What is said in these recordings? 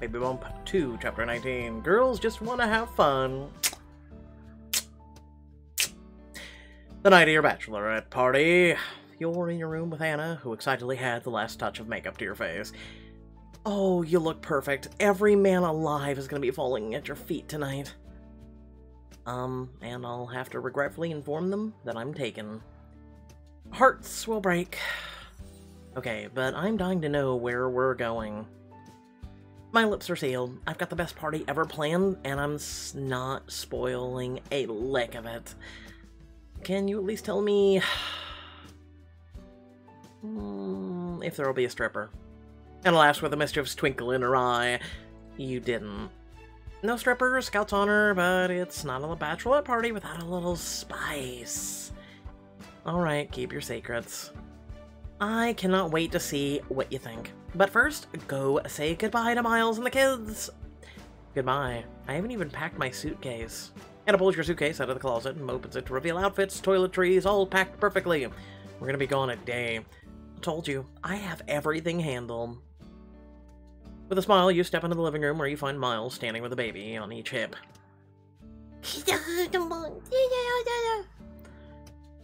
Baby Bump 2, Chapter 19. Girls just want to have fun. The night of your bachelorette party. You're in your room with Anna, who excitedly had the last touch of makeup to your face. Oh, you look perfect. Every man alive is going to be falling at your feet tonight. And I'll have to regretfully inform them that I'm taken. Hearts will break. Okay, but I'm dying to know where we're going. My lips are sealed. I've got the best party ever planned, and I'm not spoiling a lick of it. Can you at least tell me if there will be a stripper? And alas, with a mischievous twinkle in her eye, you didn't. No stripper, Scout's honor, but it's not a bachelorette party without a little spice. Alright, keep your secrets. I cannot wait to see what you think. But first, go say goodbye to Miles and the kids. Goodbye. I haven't even packed my suitcase. Anna pulls your suitcase out of the closet and opens it to reveal outfits, toiletries, all packed perfectly. We're gonna be gone a day. I told you, I have everything handled. With a smile, you step into the living room where you find Miles standing with a baby on each hip.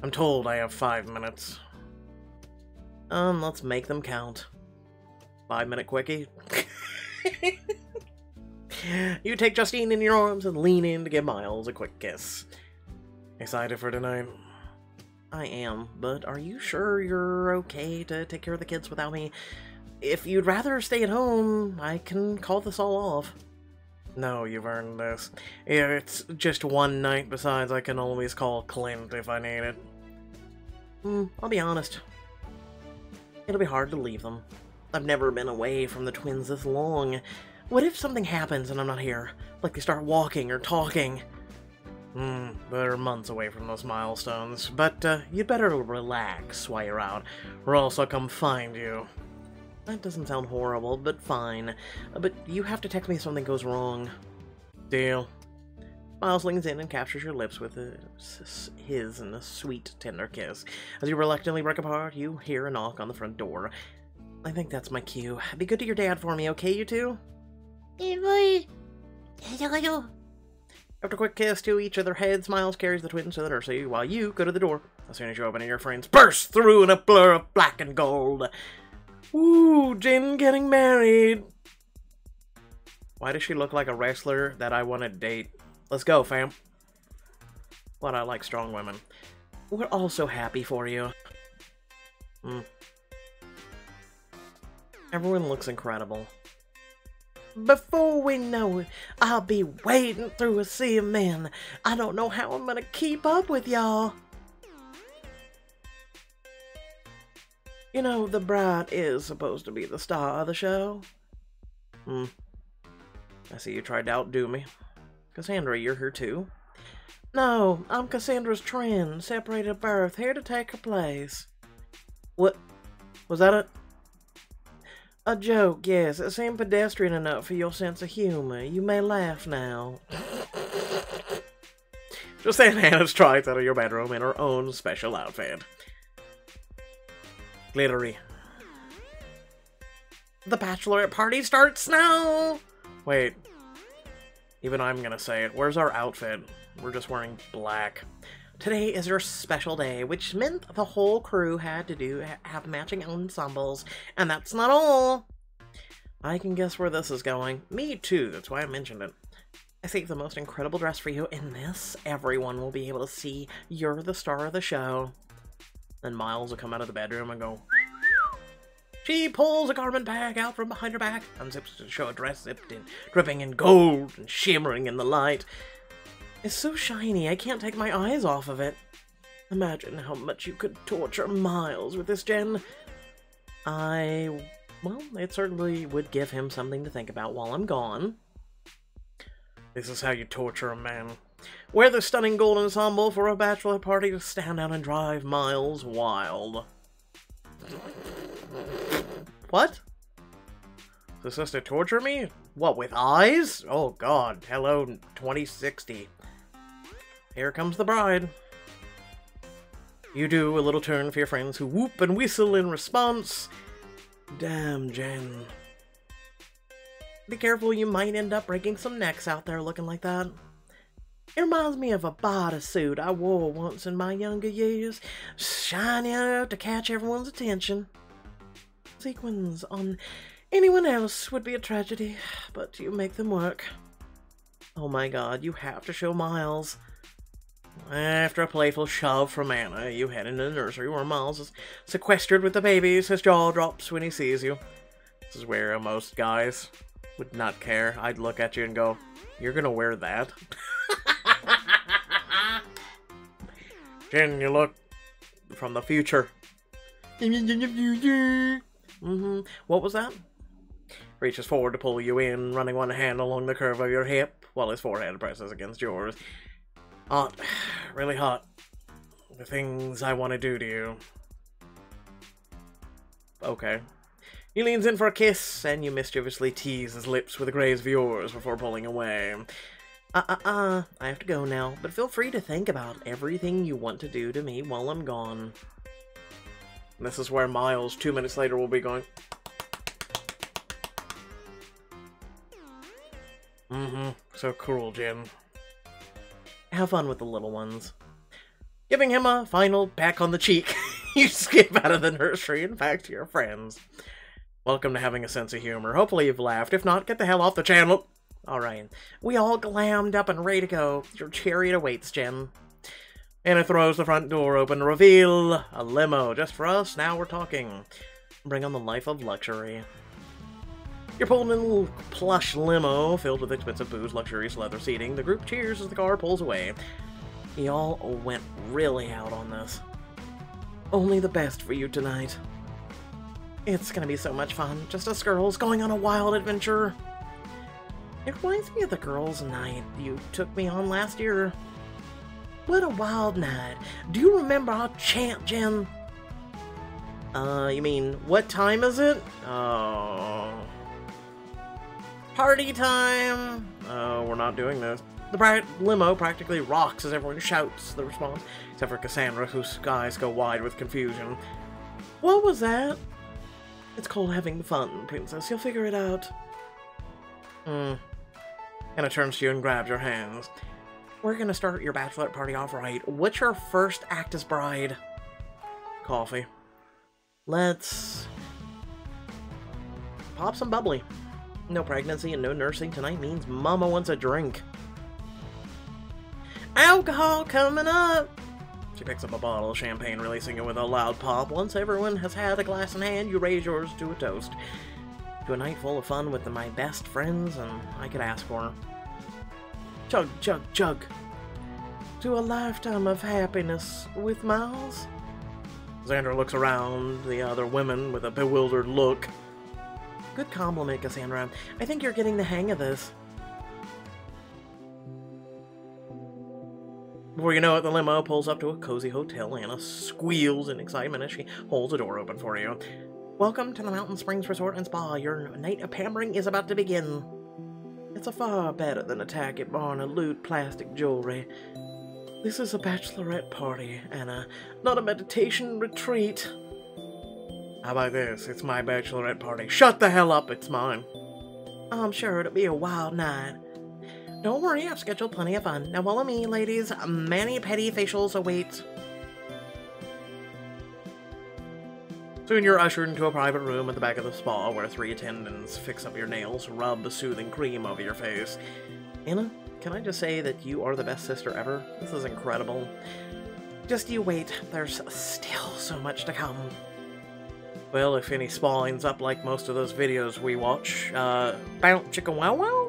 I'm told I have 5 minutes. Let's make them count. 5-minute quickie. You take Justine in your arms and lean in to give Miles a quick kiss. Excited for tonight? I am, but are you sure you're okay to take care of the kids without me? If you'd rather stay at home, I can call this all off. No, you've earned this. Yeah, it's just one night. Besides, I can always call Clint if I need it. I'll be honest. It'll be hard to leave them. I've never been away from the twins this long. What if something happens and I'm not here? Like they start walking or talking? They're months away from those milestones. But, you'd better relax while you're out, or else I'll come find you. That doesn't sound horrible, but fine. But you have to text me if something goes wrong. Deal. Miles leans in and captures your lips with his in a sweet, tender kiss. As you reluctantly break apart, you hear a knock on the front door. I think that's my cue. Be good to your dad for me, okay, you two? After a quick kiss to each of their heads, Miles carries the twins to the nursery while you go to the door. As soon as you open it, your friends burst through in a blur of black and gold. Ooh, Jen getting married. Why does she look like a wrestler that I want to date? Let's go, fam. But I like strong women. We're all so happy for you. Everyone looks incredible. Before we know it, I'll be wading through a sea of men. I don't know how I'm gonna keep up with y'all. You know, the bride is supposed to be the star of the show. I see you tried to outdo me. Cassandra, you're here too? No, I'm Cassandra's twin, separated at birth, here to take her place. What? Was that a joke, yes. It seemed pedestrian enough for your sense of humor. You may laugh now. Just then, Hannah strides out of your bedroom in her own special outfit. Glittery. The bachelorette party starts now! Wait. Even I'm gonna say it. Where's our outfit? We're just wearing black. Today is your special day, which meant the whole crew had to have matching ensembles, and that's not all. I can guess where this is going. Me too, that's why I mentioned it. I saved the most incredible dress for you. In this, everyone will be able to see you're the star of the show. Then Miles will come out of the bedroom and go... She pulls a garment bag out from behind her back, unzips to show a dress zipped in, dripping in gold and shimmering in the light. It's so shiny, I can't take my eyes off of it. Imagine how much you could torture Miles with this, Jen. Well, it certainly would give him something to think about while I'm gone. This is how you torture a man. Wear the stunning gold ensemble for a bachelor party to stand out and drive Miles wild. What? Is this just to torture me? What, with eyes? Oh god, hello 2060. Here comes the bride. You do a little turn for your friends who whoop and whistle in response. Damn, Jen. Be careful, you might end up breaking some necks out there looking like that. It reminds me of a bodysuit I wore once in my younger years, shiny enough to catch everyone's attention. Sequins on anyone else would be a tragedy, but you make them work. Oh my god, you have to show Miles. After a playful shove from Anna, you head into the nursery where Miles is sequestered with the babies. His jaw drops when he sees you. This is where most guys would not care. I'd look at you and go, "You're gonna wear that?" Jen, you look from the future. What was that? Reaches forward to pull you in, running one hand along the curve of your hip, while his forehead presses against yours. Hot. Really hot. The things I want to do to you. Okay. He leans in for a kiss, and you mischievously tease his lips with a graze of yours before pulling away. I have to go now, but feel free to think about everything you want to do to me while I'm gone. And this is where Miles, 2 minutes later, will be going... So cruel, Jen. Have fun with the little ones. Giving him a final peck on the cheek, you skip out of the nursery and back to your friends. Welcome to having a sense of humor. Hopefully you've laughed. If not, get the hell off the channel. Alright, we all glammed up and ready to go. Your chariot awaits, Jen. Anna throws the front door open to reveal a limo. Just for us, now we're talking. Bring on the life of luxury. You're pulled in a little plush limo filled with expensive booze, luxurious leather seating. The group cheers as the car pulls away. Y'all went really out on this. Only the best for you tonight. It's gonna be so much fun. Just us girls going on a wild adventure. It reminds me of the girls' night you took me on last year. What a wild night. Do you remember our chant, Jen? You mean, what time is it? Oh... Party time! Oh, we're not doing this. The limo practically rocks as everyone shouts the response, except for Cassandra, whose eyes go wide with confusion. What was that? It's called having fun, princess. You'll figure it out. Anna turns to you and grabs your hands. We're gonna start your bachelorette party off right. What's your first act as bride? Coffee. Let's... pop some bubbly. No pregnancy and no nursing tonight means Mama wants a drink. Alcohol coming up! She picks up a bottle of champagne, releasing it with a loud pop. Once everyone has had a glass in hand, you raise yours to a toast. To a night full of fun with my best friends, and I could ask for. Chug, chug, chug. To a lifetime of happiness with Miles. Xander looks around the other women with a bewildered look. Good compliment, Cassandra. I think you're getting the hang of this. Before you know it, the limo pulls up to a cozy hotel. Anna squeals in excitement as she holds the door open for you. Welcome to the Mountain Springs Resort and Spa. Your night of pampering is about to begin. It's a far better than a tacky barn of loot plastic jewelry. This is a bachelorette party, Anna, not a meditation retreat. How about this? It's my bachelorette party. Shut the hell up, it's mine. I'm sure it'll be a wild night. Don't worry, I've scheduled plenty of fun. Now follow me, ladies. Mani-pedi facials await. Soon you're ushered into a private room at the back of the spa where 3 attendants fix up your nails, rub a soothing cream over your face. Anna, can I just say that you are the best sister ever? This is incredible. Just you wait. There's still so much to come. Well, if any spa ends up like most of those videos we watch, bounce chicka wow wow?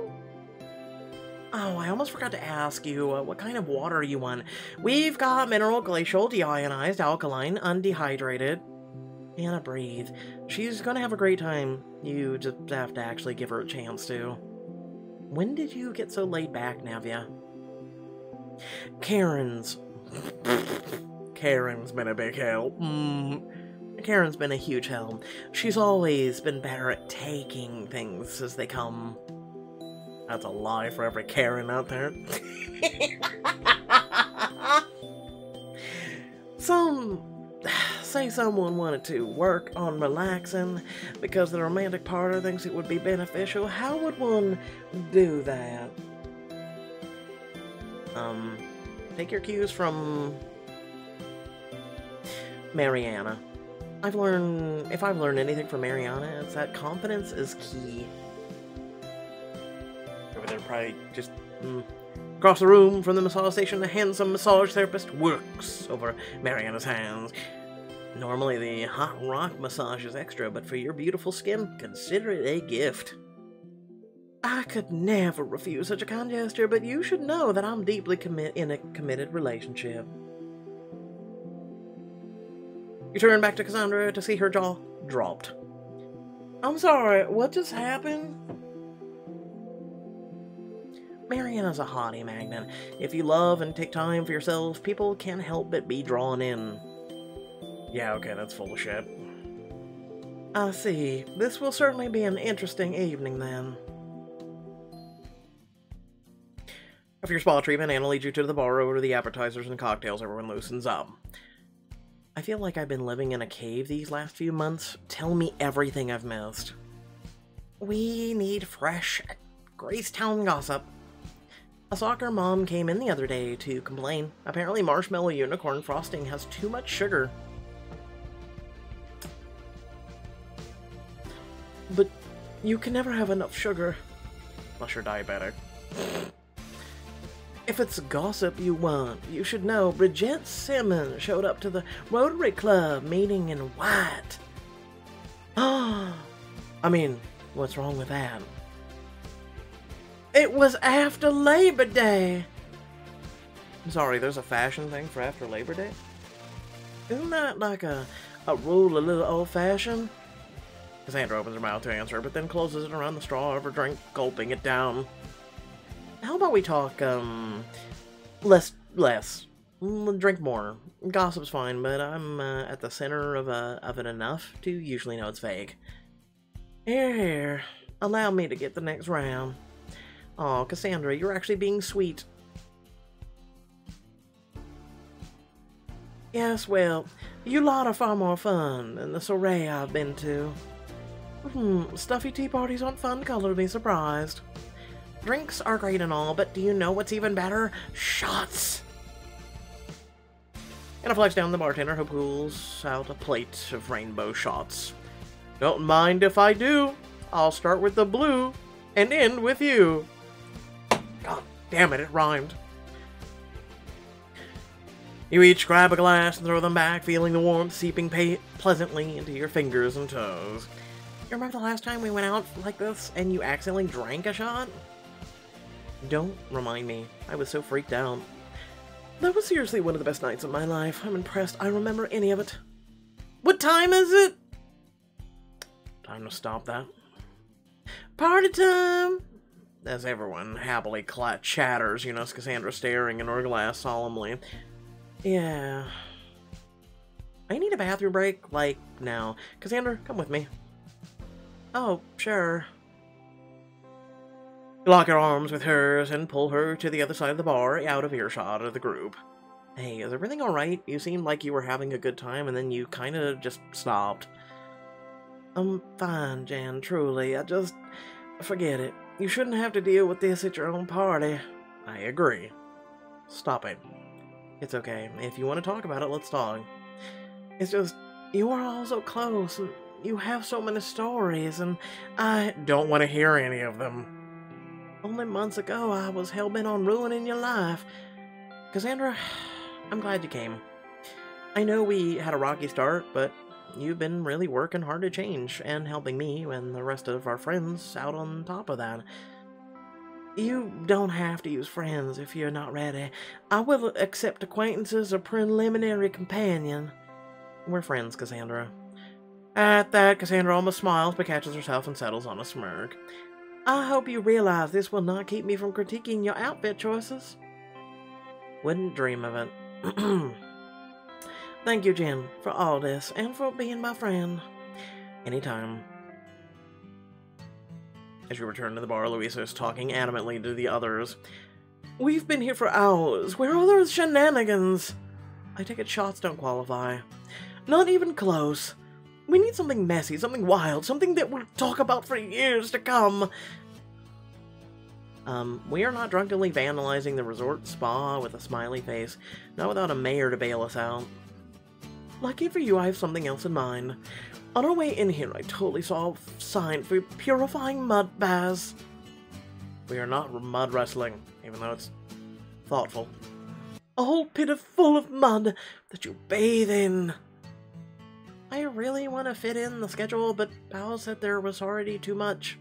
Oh, I almost forgot to ask you, what kind of water you want? We've got mineral, glacial, deionized, alkaline, undehydrated. Anna, breathe. She's gonna have a great time. You just have to actually give her a chance to. When did you get so laid back, Navia? Karen's been a big help. Karen's been a huge help. She's always been better at taking things as they come. That's a lie for every Karen out there. say someone wanted to work on relaxing because the romantic partner thinks it would be beneficial, how would one do that? Take your cues from Mariana. If I've learned anything from Mariana, it's that confidence is key. Over there, probably just across the room from the massage station, a handsome massage therapist works over Mariana's hands. Normally, the hot rock massage is extra, but for your beautiful skin, consider it a gift. I could never refuse such a kind gesture, but you should know that I'm deeply in a committed relationship. You turn back to Cassandra to see her jaw dropped. I'm sorry, what just happened? Mariana's a hottie magnet. If you love and take time for yourself, people can't help but be drawn in. Yeah, okay, that's full of shit. I see. This will certainly be an interesting evening, then. After your spa treatment, Anna leads you to the bar over to the appetizers and cocktails. Everyone loosens up. I feel like I've been living in a cave these last few months. Tell me everything I've missed. We need fresh Gracetown gossip. A soccer mom came in the other day to complain. Apparently marshmallow unicorn frosting has too much sugar. But you can never have enough sugar. Unless you're diabetic. If it's gossip you want, you should know Bridget Simmons showed up to the Rotary Club meeting in white. I mean, what's wrong with that? It was after Labor Day. I'm sorry, there's a fashion thing for after Labor Day? Isn't that like a rule a little old-fashioned? Cassandra opens her mouth to answer, but then closes it around the straw of her drink, gulping it down. How about we talk, less. Drink more. Gossip's fine, but I'm, at the center of it enough to usually know it's fake. Here. Allow me to get the next round. Aw, Cassandra, you're actually being sweet. Yes, well, you lot are far more fun than the soiree I've been to. Stuffy tea parties aren't fun color to be surprised. Drinks are great and all, but do you know what's even better? Shots! Anna flags down the bartender who pulls out a plate of rainbow shots. Don't mind if I do. I'll start with the blue and end with you. God damn it, it rhymed. You each grab a glass and throw them back, feeling the warmth seeping pleasantly into your fingers and toes. You remember the last time we went out like this and you accidentally drank a shot? Don't remind me. I was so freaked out. That was seriously one of the best nights of my life. I'm impressed I remember any of it. What time is it? Time to stop that. Party time! As everyone happily chatters, you notice Cassandra staring in her glass solemnly. Yeah. I need a bathroom break, like, now. Cassandra, come with me. Oh, sure. You lock your arms with hers and pull her to the other side of the bar, out of earshot of the group. Hey, is everything alright? You seemed like you were having a good time, and then you kinda just stopped. I'm fine, Jan, truly. I just... forget it. You shouldn't have to deal with this at your own party. I agree. Stop it. It's okay. If you want to talk about it, let's talk. It's just, you are all so close, and you have so many stories, and I don't want to hear any of them. Only months ago, I was hell-bent on ruining your life. Cassandra, I'm glad you came. I know we had a rocky start, but you've been really working hard to change, and helping me and the rest of our friends out on top of that. You don't have to use friends if you're not ready. I will accept acquaintances or preliminary companion. We're friends, Cassandra. At that, Cassandra almost smiles, but catches herself and settles on a smirk. I hope you realize this will not keep me from critiquing your outfit choices. Wouldn't dream of it. Thank you, Jen, for all this, and for being my friend. Anytime. As you return to the bar, Louisa is talking animately to the others. We've been here for hours. Where are those shenanigans? I take it shots don't qualify. Not even close. We need something messy, something wild, something that we'll talk about for years to come. We are not drunkenly vandalizing the resort spa with a smiley face, not without a mayor to bail us out. Lucky for you, I have something else in mind. On our way in here, I totally saw a sign for purifying mud baths. We are not mud wrestling, even though it's thoughtful. A whole pit full of mud that you bathe in. I really want to fit in the schedule, but Pal said there was already too much.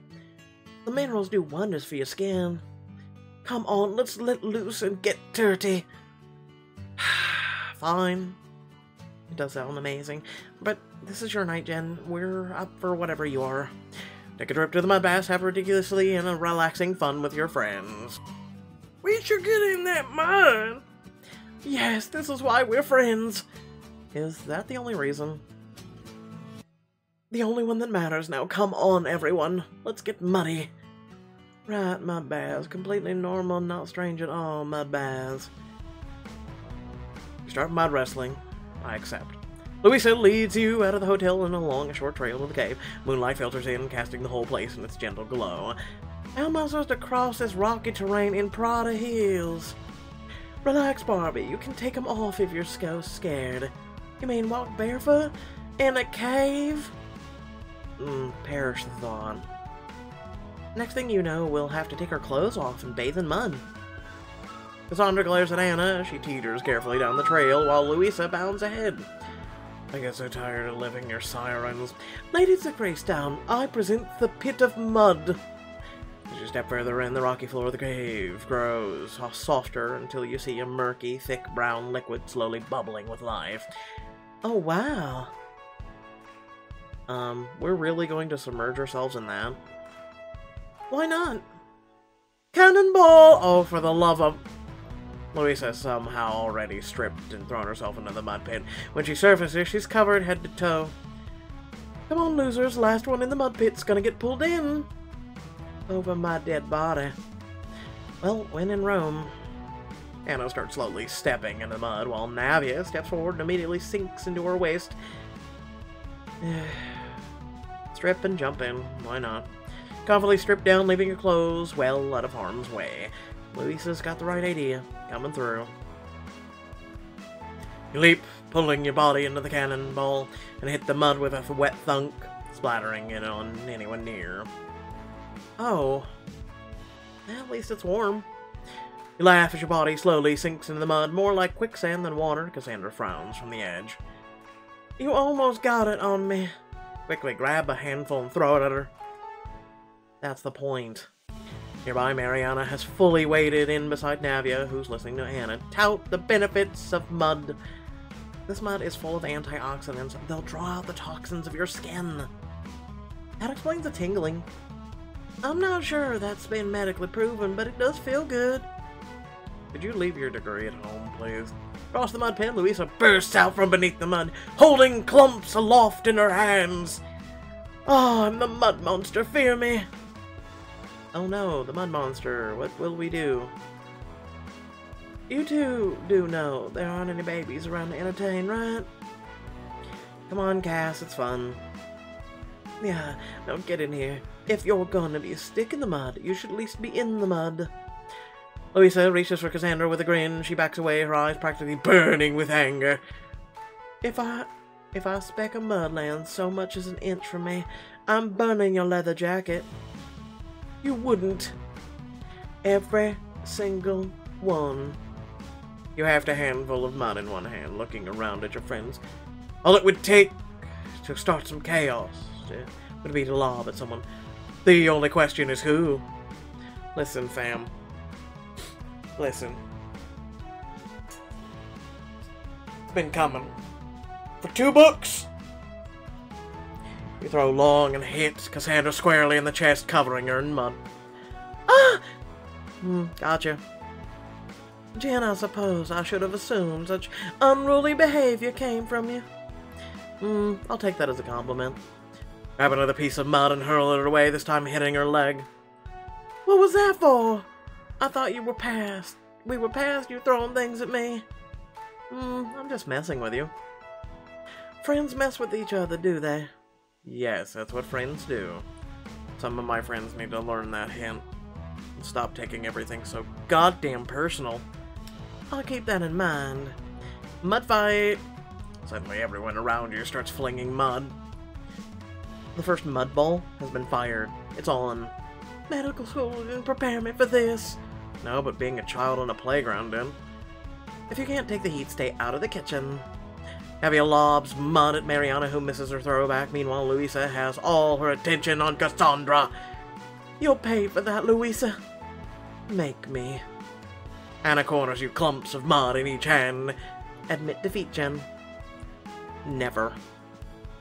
The minerals do wonders for your skin. Come on, let's let loose and get dirty. Fine. It does sound amazing, but this is your night, Jen. We're up for whatever you are. Take a trip to the mud baths, have ridiculously and relaxing fun with your friends. We should get in that mud. Yes, this is why we're friends. Is that the only reason? The only one that matters now. Come on, everyone. Let's get muddy. Right, mud baths. Completely normal, not strange at all, mud baths. You start mud wrestling. I accept. Louisa leads you out of the hotel and along a short trail to the cave. Moonlight filters in, casting the whole place in its gentle glow. How am I supposed to cross this rocky terrain in Prada Hills? Relax, Barbie. You can take them off if you're so scared. You mean walk barefoot? In a cave? Perish the thought. Next thing you know, we'll have to take our clothes off and bathe in mud. Cassandra glares at Anna. She teeters carefully down the trail while Louisa bounds ahead. I get so tired of living near sirens. Ladies of Greystown, I present the Pit of Mud. As you step further in, the rocky floor of the cave grows softer until you see a murky, thick brown liquid slowly bubbling with life. Oh, wow. We're really going to submerge ourselves in that? Why not? Cannonball! Oh, for the love of... Louisa has somehow already stripped and thrown herself into the mud pit. When she surfaces, she's covered head to toe. Come on, losers. Last one in the mud pit's gonna get pulled in. Over my dead body. Well, when in Rome. Anna starts slowly stepping in the mud, while Navia steps forward and immediately sinks into her waist. Strip and jump in. Why not? Confidently strip down, leaving your clothes well out of harm's way. Louisa's got the right idea. Coming through. You leap, pulling your body into the cannonball, and hit the mud with a wet thunk, splattering it on anyone near. Oh. At least it's warm. You laugh as your body slowly sinks into the mud, more like quicksand than water. Cassandra frowns from the edge. You almost got it on me. Quickly grab a handful and throw it at her. That's the point. Nearby, Mariana has fully waded in beside Navia, who's listening to Anna tout the benefits of mud. This mud is full of antioxidants. They'll draw out the toxins of your skin. That explains the tingling. I'm not sure that's been medically proven, but it does feel good. Could you leave your degree at home, please? Across the mud pit, Louisa bursts out from beneath the mud, holding clumps aloft in her hands. Oh, I'm the mud monster, fear me. Oh no, the mud monster, what will we do? You two do know there aren't any babies around to entertain, right? Come on, Cass, it's fun. Yeah, now get in here. If you're gonna be a stick in the mud, you should at least be in the mud. Louisa reaches for Cassandra with a grin. She backs away, her eyes practically burning with anger. If I speck of mud lands so much as an inch from me, I'm burning your leather jacket. You wouldn't. Every single one. You have a handful of mud in one hand, looking around at your friends. All it would take to start some chaos would be to lob at someone. The only question is who. Listen, fam. Listen. It's been coming. For 2 books? You throw long and hit Cassandra squarely in the chest, covering her in mud. Ah! Gotcha. Jen, I suppose I should have assumed such unruly behavior came from you. I'll take that as a compliment. Grab another piece of mud and hurl it away, this time hitting her leg. What was that for? I thought you were past. We were past you throwing things at me. I'm just messing with you. Friends mess with each other, do they? Yes, that's what friends do. Some of my friends need to learn that hint. And stop taking everything so goddamn personal. I'll keep that in mind. Mud fight! Suddenly everyone around you starts flinging mud. The first mud ball has been fired. It's on. Medical school didn't prepare me for this. No, but being a child on a playground did. If you can't take the heat, stay out of the kitchen. Heavy lobs mud at Mariana, who misses her throwback. Meanwhile, Louisa has all her attention on Cassandra. You'll pay for that, Louisa. Make me. Anna corners you clumps of mud in each hand. Admit defeat, Jen. Never.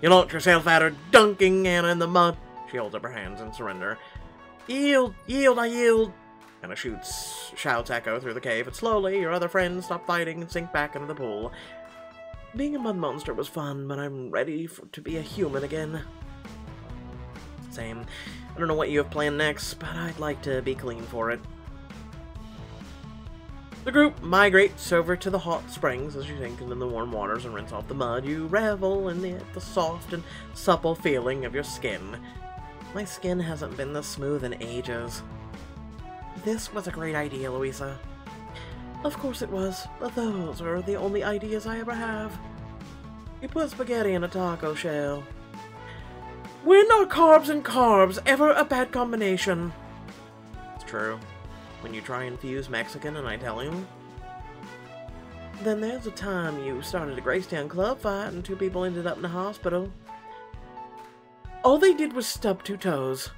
You launch yourself at her, dunking Anna in the mud. She holds up her hands in surrender. Yield, yield, I yield. Anna shouts echo through the cave, and slowly your other friends stop fighting and sink back into the pool. Being a mud monster was fun, but I'm ready to be a human again. Same. I don't know what you have planned next, but I'd like to be clean for it. The group migrates over to the hot springs as you sink into the warm waters and rinse off the mud. You revel in the soft and supple feeling of your skin. My skin hasn't been this smooth in ages. This was a great idea, Louisa. Of course it was, but those are the only ideas I ever have. You put spaghetti in a taco shell. When are carbs and carbs ever a bad combination? It's true. When you try and fuse Mexican and Italian. Then there's a time you started a Gracetown club fight and 2 people ended up in the hospital. All they did was stub 2 toes.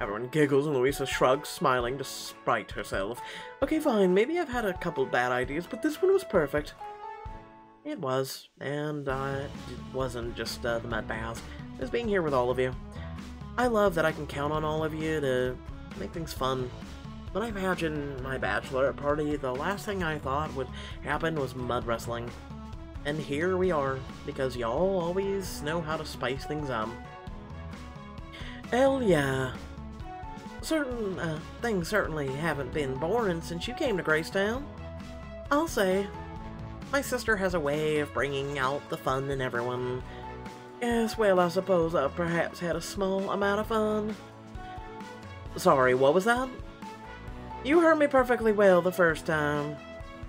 Everyone giggles and Louisa shrugs, smiling to spite herself. Okay, fine, maybe I've had a couple bad ideas, but this one was perfect. It was, and it wasn't just the mud baths. It was being here with all of you. I love that I can count on all of you to make things fun. When I imagined my bachelorette party, the last thing I thought would happen was mud wrestling. And here we are, because y'all always know how to spice things up. Hell yeah. Certain things certainly haven't been boring since you came to Gracetown. I'll say. My sister has a way of bringing out the fun in everyone. Yes, well, I suppose I've perhaps had a small amount of fun. Sorry, what was that? You heard me perfectly well the first time.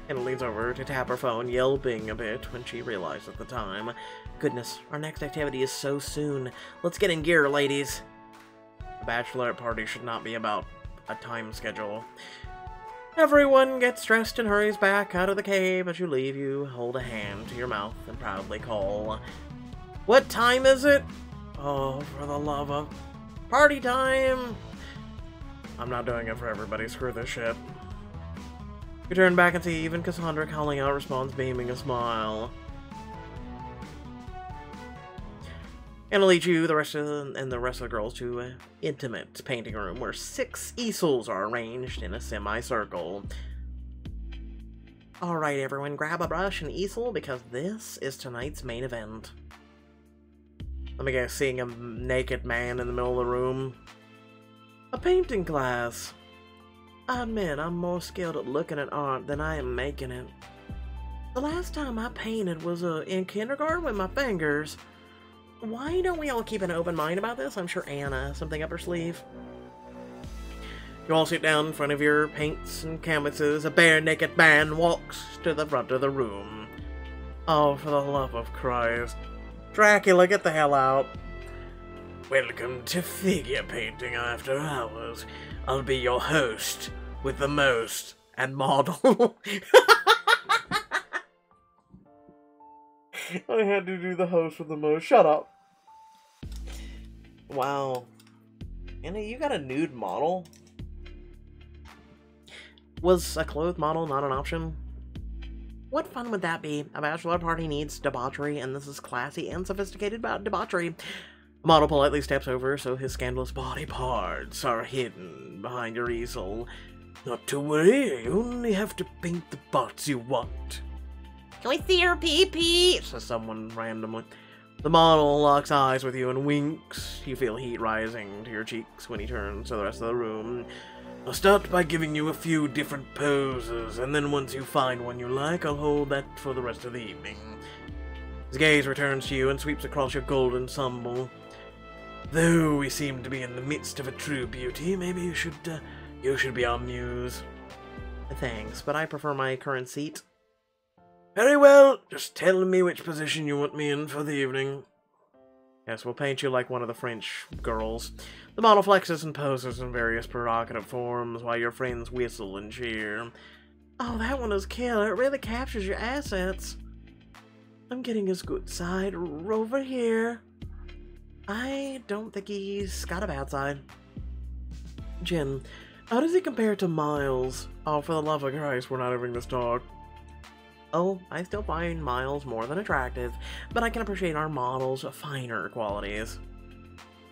Anna leans over to tap her phone, yelping a bit when she realized at the time. Goodness, our next activity is so soon. Let's get in gear, ladies. A bachelorette party should not be about a time schedule. Everyone gets dressed and hurries back out of the cave. As you leave, you hold a hand to your mouth and proudly call. What time is it? Oh, for the love of... Party time! I'm not doing it for everybody, screw this shit. You turn back and see even Cassandra calling out responds, beaming a smile. And I'll lead you, the rest of the girls, to an intimate painting room where 6 easels are arranged in a semicircle. Alright everyone, grab a brush and easel because this is tonight's main event. Let me guess, seeing a naked man in the middle of the room. A painting class. I admit I'm more skilled at looking at art than I am making it. The last time I painted was in kindergarten with my fingers. Why don't we all keep an open mind about this? I'm sure Anna has something up her sleeve. You all sit down in front of your paints and canvases. A bare-naked man walks to the front of the room. Oh, for the love of Christ. Dracula, get the hell out. Welcome to Figure Painting After Hours. I'll be your host with the most and model. I had to do the host with the most. Shut up. Wow. Anna, you got a nude model? Was a clothed model not an option? What fun would that be? A bachelor party needs debauchery, and this is classy and sophisticated about debauchery. A model politely steps over so his scandalous body parts are hidden behind your easel. Not to worry, you only have to paint the parts you want. Can we see your pee-pee? Says someone randomly. The model locks eyes with you and winks. You feel heat rising to your cheeks when he turns to the rest of the room. I'll start by giving you a few different poses, and then once you find one you like, I'll hold that for the rest of the evening. His gaze returns to you and sweeps across your gold ensemble. Though we seem to be in the midst of a true beauty, maybe you should be our muse. Thanks, but I prefer my current seat. Very well, just tell me which position you want me in for the evening. Yes, we'll paint you like one of the French girls. The model flexes and poses in various provocative forms while your friends whistle and cheer. Oh, that one is killer. It really captures your assets. I'm getting his good side over here. I don't think he's got a bad side. Jen, how does he compare to Miles? Oh, for the love of Christ, we're not having this talk. Oh, I still find Miles more than attractive, but I can appreciate our model's finer qualities.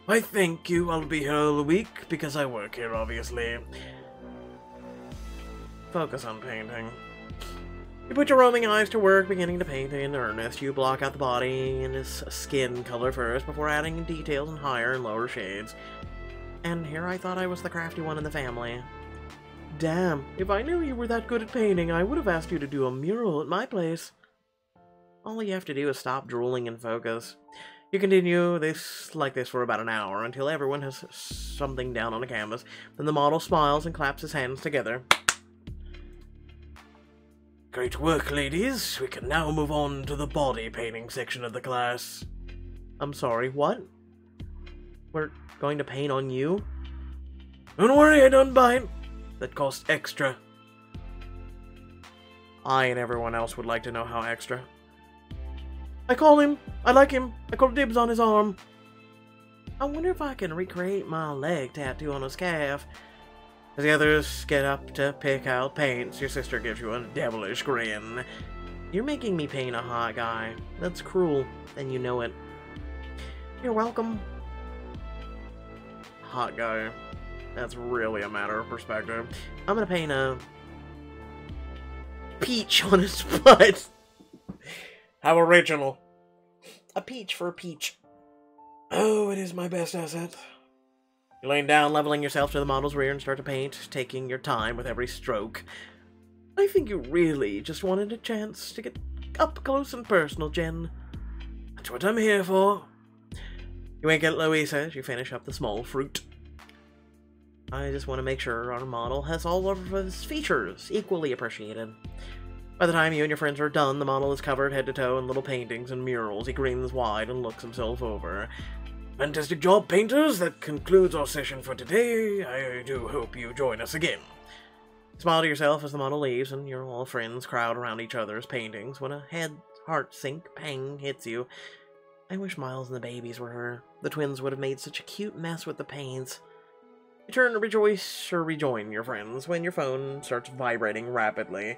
Why, thank you. I'll be here all week because I work here, obviously. Focus on painting. You put your roaming eyes to work, beginning to paint in earnest. You block out the body and his skin color first, before adding details in higher and lower shades. And here I thought I was the crafty one in the family. Damn, if I knew you were that good at painting, I would have asked you to do a mural at my place. All you have to do is stop drooling and focus. You continue like this for about an hour, until everyone has something down on a canvas. Then the model smiles and claps his hands together. Great work, ladies. We can now move on to the body painting section of the class. I'm sorry, what? We're going to paint on you? Don't worry, I don't bite. That costs extra. I and everyone else would like to know how extra. I like him. I call dibs on his arm. I wonder if I can recreate my leg tattoo on his calf. As the others get up to pick out paints, your sister gives you a devilish grin. You're making me paint a hot guy. That's cruel, and you know it. You're welcome. Hot guy. That's really a matter of perspective. I'm gonna paint a peach on his butt. How original. A peach for a peach. Oh, it is my best asset. You lay down, leveling yourself to the model's rear and start to paint, taking your time with every stroke. I think you really just wanted a chance to get up close and personal, Jen. That's what I'm here for. You wink at Louisa as you finish up the small fruit. I just want to make sure our model has all of his features equally appreciated. By the time you and your friends are done, the model is covered head to toe in little paintings and murals. He grins wide and looks himself over. Fantastic job, painters! That concludes our session for today. I do hope you join us again. Smile to yourself as the model leaves, and your all friends crowd around each other's paintings when a heart sink pang hits you. I wish Miles and the babies were her. The twins would have made such a cute mess with the paints. You turn to rejoice or rejoin your friends when your phone starts vibrating rapidly.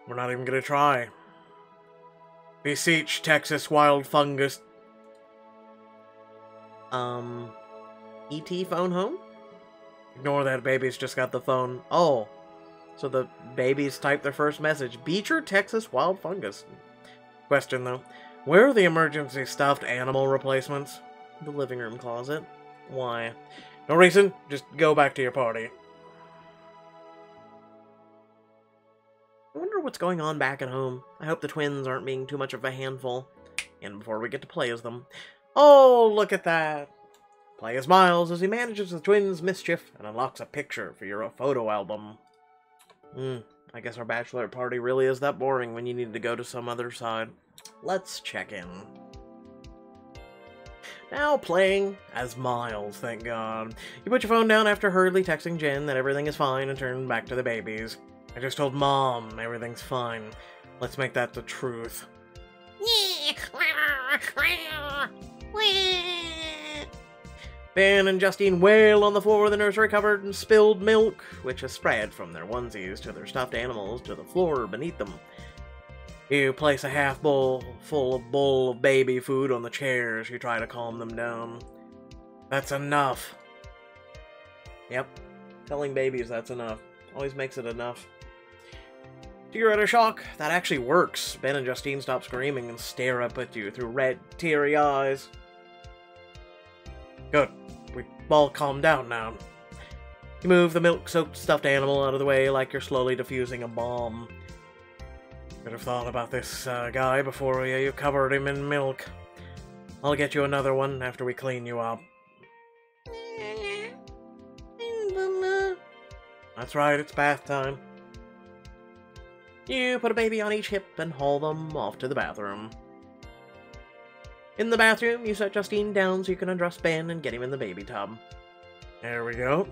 We're not even gonna try. Beseech, Texas Wild Fungus. E.T. phone home? Ignore that, baby's just got the phone. Oh, so the babies typed their first message. Beecher, Texas Wild Fungus. Question, though. Where are the emergency stuffed animal replacements? The living room closet. Why? No reason, just go back to your party. I wonder what's going on back at home. I hope the twins aren't being too much of a handful. And before we get to play as them... Oh, look at that! Play as Miles as he manages the twins' mischief and unlocks a picture for your photo album. I guess our bachelorette party really is that boring when you need to go to some other side. Let's check in. Now playing as Miles, thank God. You put your phone down after hurriedly texting Jen that everything is fine and turn back to the babies. I just told Mom everything's fine. Let's make that the truth. Ben and Justine wail on the floor of the nursery covered in spilled milk, which has spread from their onesies to their stuffed animals to the floor beneath them. You place a half bowl of baby food on the chairs. You try to calm them down. That's enough. Yep. Telling babies that's enough. Always makes it enough. To your utter shock, that actually works. Ben and Justine stop screaming and stare up at you through red, teary eyes. Good. We've all calmed down now. You move the milk-soaked stuffed animal out of the way like you're slowly defusing a bomb. Could have thought about this guy before you covered him in milk. I'll get you another one after we clean you up. That's right, it's bath time. You put a baby on each hip and haul them off to the bathroom. In the bathroom, you set Justine down so you can undress Ben and get him in the baby tub. There we go.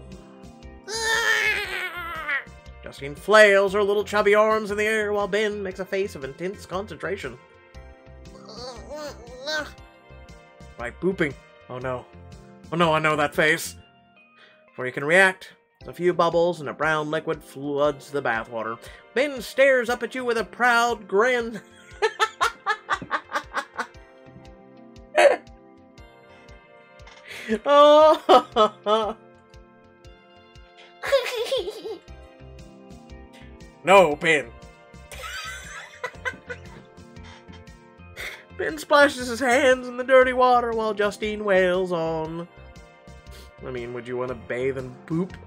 Justine flails her little chubby arms in the air while Ben makes a face of intense concentration. By booping. Oh no. Oh no, I know that face. Before you can react, a few bubbles and a brown liquid floods the bathwater. Ben stares up at you with a proud grin. Oh! No, Ben. Ben splashes his hands in the dirty water while Justine wails on. I mean, would you want to bathe and poop?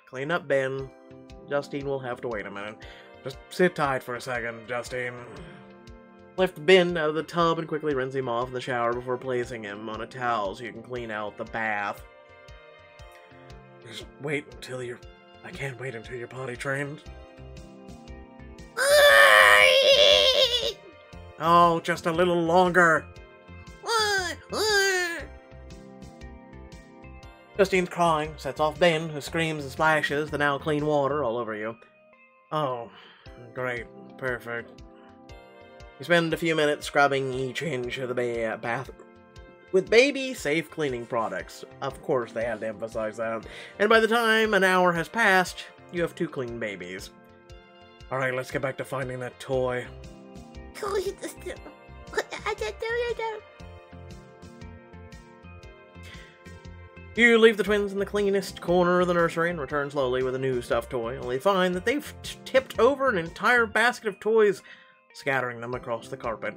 Clean up, Ben. Justine will have to wait a minute. Just sit tight for a second, Justine. Lift Ben out of the tub and quickly rinse him off in the shower before placing him on a towel so you can clean out the bath. Just wait until you're... I can't wait until you're potty trained. Oh, just a little longer. Justine's crying, sets off Ben, who screams and splashes the now clean water all over you. Oh, great. Perfect. You spend a few minutes scrubbing each inch of the bath with baby-safe cleaning products. Of course, they had to emphasize that. And by the time an hour has passed, you have 2 clean babies. Alright, let's get back to finding that toy. You leave the twins in the cleanest corner of the nursery and return slowly with a new stuffed toy, only to find that they've tipped over an entire basket of toys, scattering them across the carpet.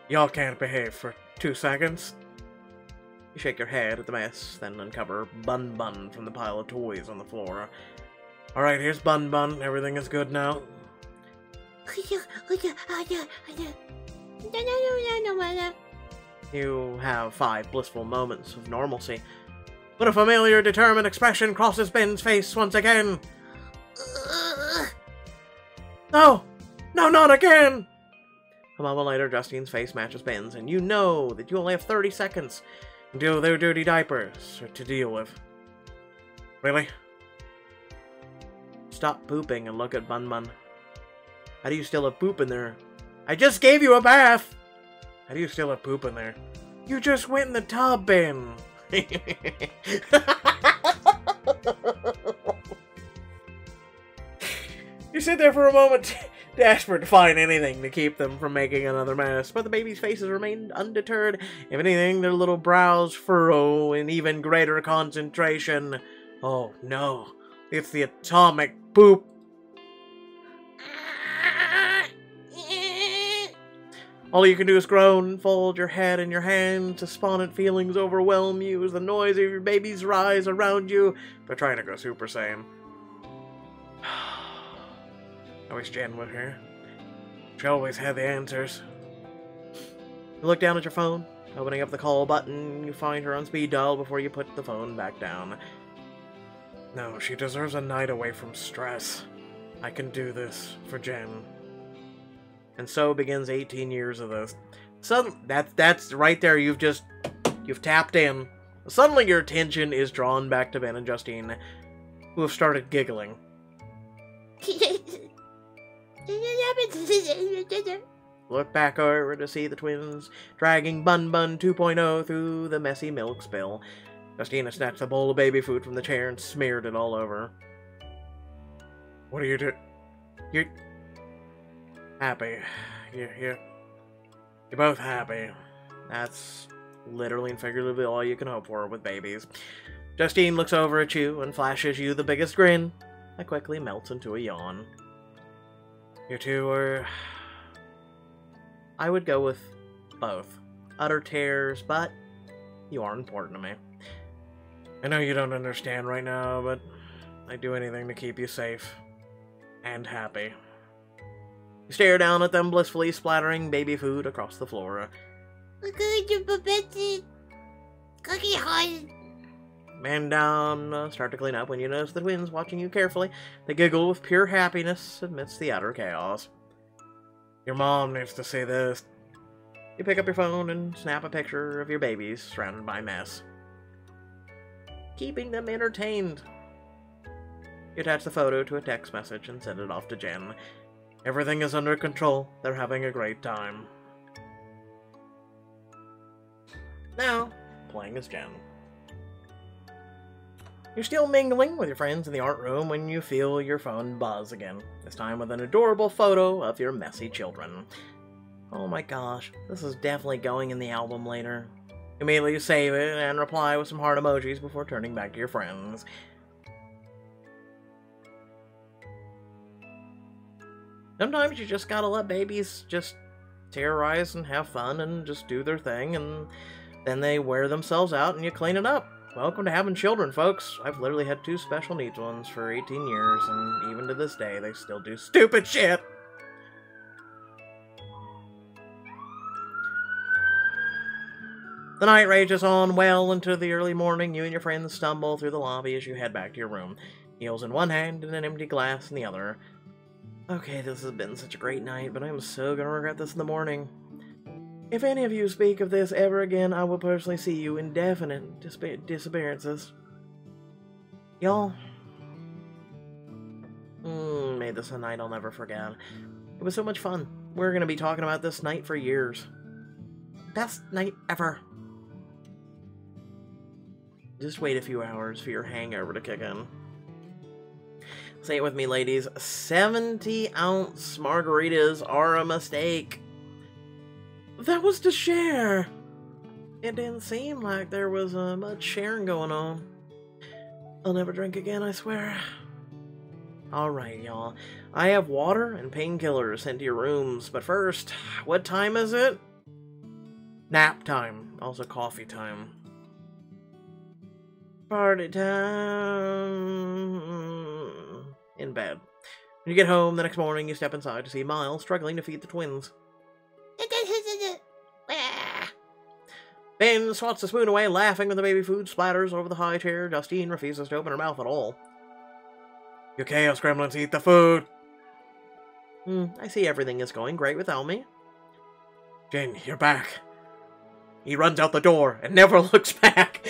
Y'all can't behave for 2 seconds. You shake your head at the mess, then uncover Bun Bun from the pile of toys on the floor. Alright, here's Bun Bun. Everything is good now. You have 5 blissful moments of normalcy, but a familiar, determined expression crosses Ben's face once again. No! No, not again! A moment later, Justine's face matches Ben's, and you know that you only have 30 seconds until their dirty diapers are to deal with. Really? Stop pooping and look at Bun Bun. How do you still have poop in there? I just gave you a bath! How do you still have poop in there? You just went in the tub, Ben! You sit there for a moment, desperate to find anything to keep them from making another mess, but the baby's faces remained undeterred. If anything, their little brows furrow in even greater concentration. Oh no, it's the atomic poop. All you can do is groan and fold your head in your hands. Despondent feelings overwhelm you as the noise of your babies rise around you. They're trying to go Super Saiyan. I wish Jen were here. She always had the answers. You look down at your phone, opening up the call button. You find her on speed dial before you put the phone back down. No, she deserves a night away from stress. I can do this for Jen. And so begins 18 years of this. That's right there, you've tapped in. Suddenly your attention is drawn back to Ben and Justine, who have started giggling. Look back over to see the twins dragging Bun Bun 2.0 through the messy milk spill. Justine snatched a bowl of baby food from the chair and smeared it all over. What are you doing? You're happy. You're both happy. That's literally and figuratively all you can hope for with babies. Justine looks over at you and flashes you the biggest grin that quickly melts into a yawn. You two are... I would go with both. Utter tears, but you are important to me. I know you don't understand right now, but I'd do anything to keep you safe. and happy. You stare down at them blissfully splattering baby food across the floor. Man down, start to clean up when you notice the twins watching you carefully. They giggle with pure happiness amidst the utter chaos. Your mom needs to see this. You pick up your phone and snap a picture of your babies surrounded by mess. Keeping them entertained. You attach the photo to a text message and send it off to Jen. Everything is under control. They're having a great time. Now, playing as Jen. You're still mingling with your friends in the art room when you feel your phone buzz again, this time with an adorable photo of your messy children. Oh my gosh, this is definitely going in the album later. Immediately save it and reply with some heart emojis before turning back to your friends. Sometimes you just gotta let babies just terrorize and have fun and just do their thing, and then they wear themselves out and you clean it up. Welcome to having children, folks. I've literally had 2 special needs ones for 18 years, and even to this day, they still do stupid shit. The night rages on well into the early morning. You and your friends stumble through the lobby as you head back to your room. Heels in one hand and an empty glass in the other. Okay, this has been such a great night, but I'm so gonna regret this in the morning. If any of you speak of this ever again, I will personally see you in definite disappearances. Y'all, made this a night I'll never forget. It was so much fun. We're gonna be talking about this night for years. Best night ever. Just wait a few hours for your hangover to kick in. Say it with me, ladies. 70-ounce margaritas are a mistake. That was to share. It didn't seem like there was much sharing going on. I'll never drink again, I swear. Alright, y'all. I have water and painkillers sent to your rooms, but first, what time is it? Nap time. Also coffee time. Party time. In bed. When you get home the next morning, you step inside to see Miles struggling to feed the twins. Ben swats the spoon away, laughing when the baby food splatters over the high chair. Justine refuses to open her mouth at all. You chaos gremlins, eat the food! I see everything is going great without me. Jane, you're back. He runs out the door and never looks back.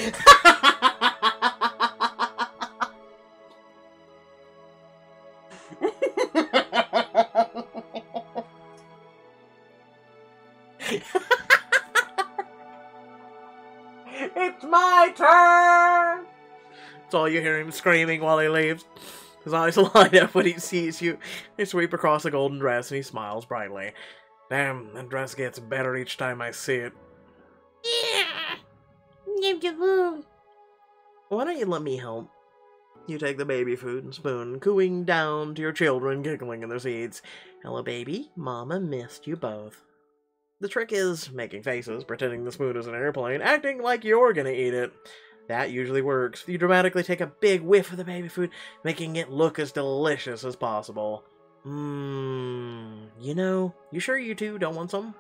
It's my turn! That's all you hear him screaming while he leaves. His eyes light up when he sees you. They sweep across the golden dress and he smiles brightly. Damn, that dress gets better each time I see it. Why don't you let me help? You take the baby food and spoon, cooing down to your children, giggling in their seats. Hello, baby. Mama missed you both. The trick is making faces, pretending the spoon is an airplane, acting like you're gonna eat it. That usually works. You dramatically take a big whiff of the baby food, making it look as delicious as possible. You know, you sure you two don't want some?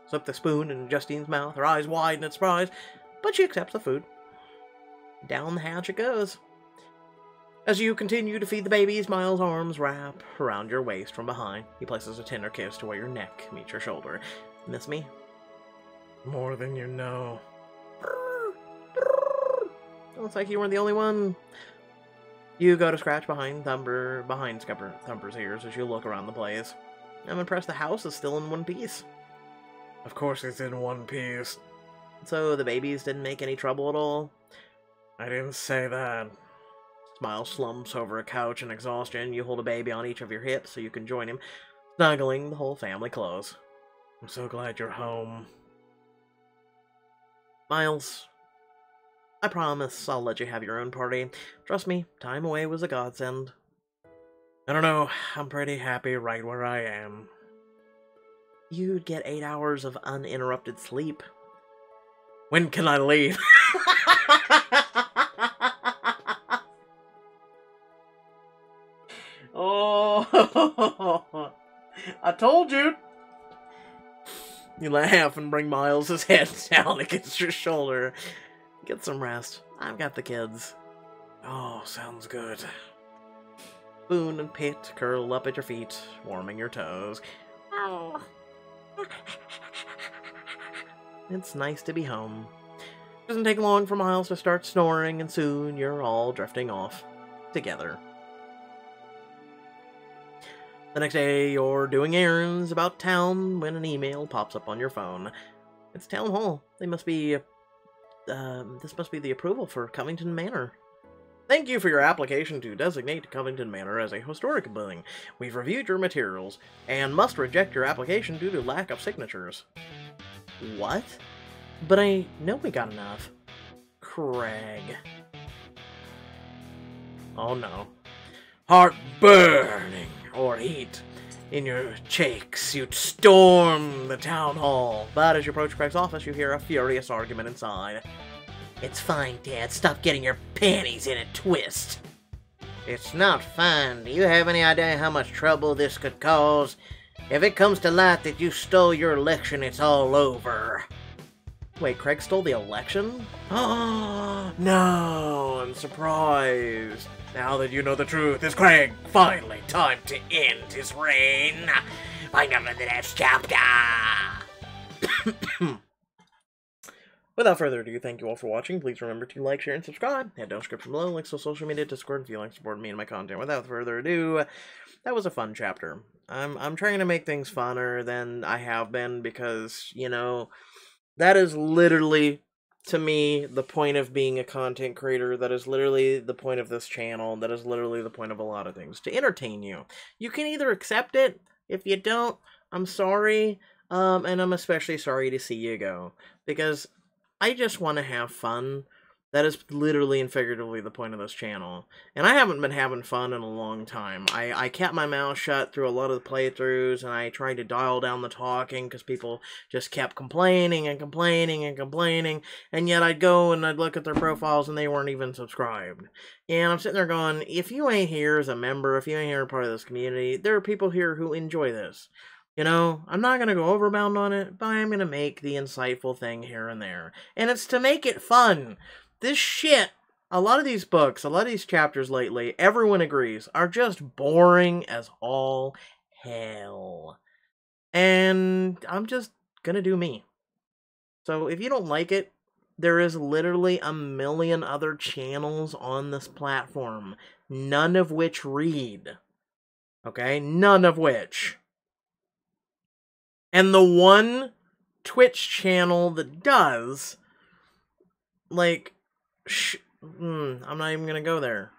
Slip the spoon in Justine's mouth, her eyes widen in surprise, but she accepts the food. Down the hatch it goes. As you continue to feed the babies, Miles' arms wrap around your waist from behind. He places a tender kiss to where your neck meets your shoulder. Miss me? More than you know. Looks like you weren't the only one. You go to scratch behind Thumper's ears as you look around the place. I'm impressed the house is still in one piece. Of course it's in one piece. So the babies didn't make any trouble at all? I didn't say that. Miles slumps over a couch in exhaustion. You hold a baby on each of your hips so you can join him, snuggling the whole family close. I'm so glad you're home. Miles, I promise I'll let you have your own party. Trust me, time away was a godsend. I don't know, I'm pretty happy right where I am. You'd get 8 hours of uninterrupted sleep. When can I leave? told you! You laugh and bring Miles' head down against your shoulder. Get some rest. I've got the kids. Oh, sounds good. Boone and Pit curl up at your feet, warming your toes. Oh. It's nice to be home. It doesn't take long for Miles to start snoring, and soon you're all drifting off together. The next day, you're doing errands about town when an email pops up on your phone. It's Town Hall. This must be the approval for Covington Manor. Thank you for your application to designate Covington Manor as a historic building. We've reviewed your materials and must reject your application due to lack of signatures. What? But I know we got enough. Craig. Oh no. Heart burning or heat in your cheeks, you storm the town hall. But as you approach Craig's office, you hear a furious argument inside. It's fine, Dad. Stop getting your panties in a twist. It's not fine. Do you have any idea how much trouble this could cause? If it comes to light that you stole your election, it's all over. Wait, Craig stole the election? Oh, no, I'm surprised. Now that you know the truth, is Craig finally time to end his reign? Find out in the next chapter. Without further ado, thank you all for watching. Please remember to like, share, and subscribe. Head down description below, links to social media, Discord, if you like supporting me and my content. Without further ado, that was a fun chapter. I'm trying to make things funner than I have been because, you know, that is literally, to me, the point of being a content creator. That is literally the point of this channel. That is literally the point of a lot of things. To entertain you. You can either accept it. If you don't, I'm sorry. And I'm especially sorry to see you go. Because I just want to have fun. That is literally and figuratively the point of this channel. And I haven't been having fun in a long time. I kept my mouth shut through a lot of the playthroughs, and I tried to dial down the talking because people just kept complaining and complaining and complaining, and yet I'd go and I'd look at their profiles and they weren't even subscribed. And I'm sitting there going, if you ain't here as a member, if you ain't here as part of this community, there are people here who enjoy this. You know, I'm not going to go overbound on it, but I'm going to make the insightful thing here and there. And it's to make it fun. This shit, a lot of these books, a lot of these chapters lately, everyone agrees, are just boring as all hell. And I'm just gonna do me. So if you don't like it, there is literally a million other channels on this platform, none of which read. Okay? None of which. And the one Twitch channel that does, like, I'm not even gonna go there.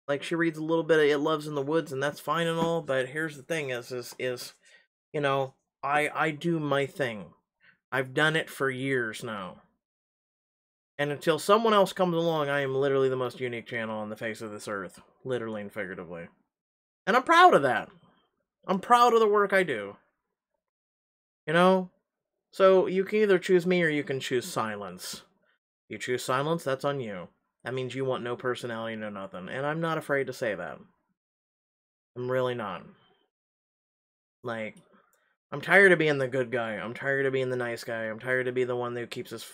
Like, she reads a little bit of It Loves in the Woods, and that's fine and all, but here's the thing is you know, I do my thing. I've done it for years now. And until someone else comes along, I am literally the most unique channel on the face of this earth. Literally and figuratively. And I'm proud of that. I'm proud of the work I do. You know? So, you can either choose me or you can choose silence. You choose silence, that's on you. That means you want no personality, no nothing. And I'm not afraid to say that. I'm really not. Like, I'm tired of being the good guy. I'm tired of being the nice guy. I'm tired of being the one who keeps his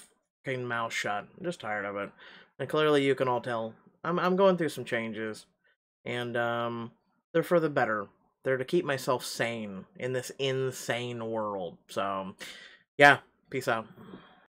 fucking mouth shut. I'm just tired of it. And clearly you can all tell. I'm going through some changes. And, they're for the better. They're to keep myself sane in this insane world. So, yeah. Peace out.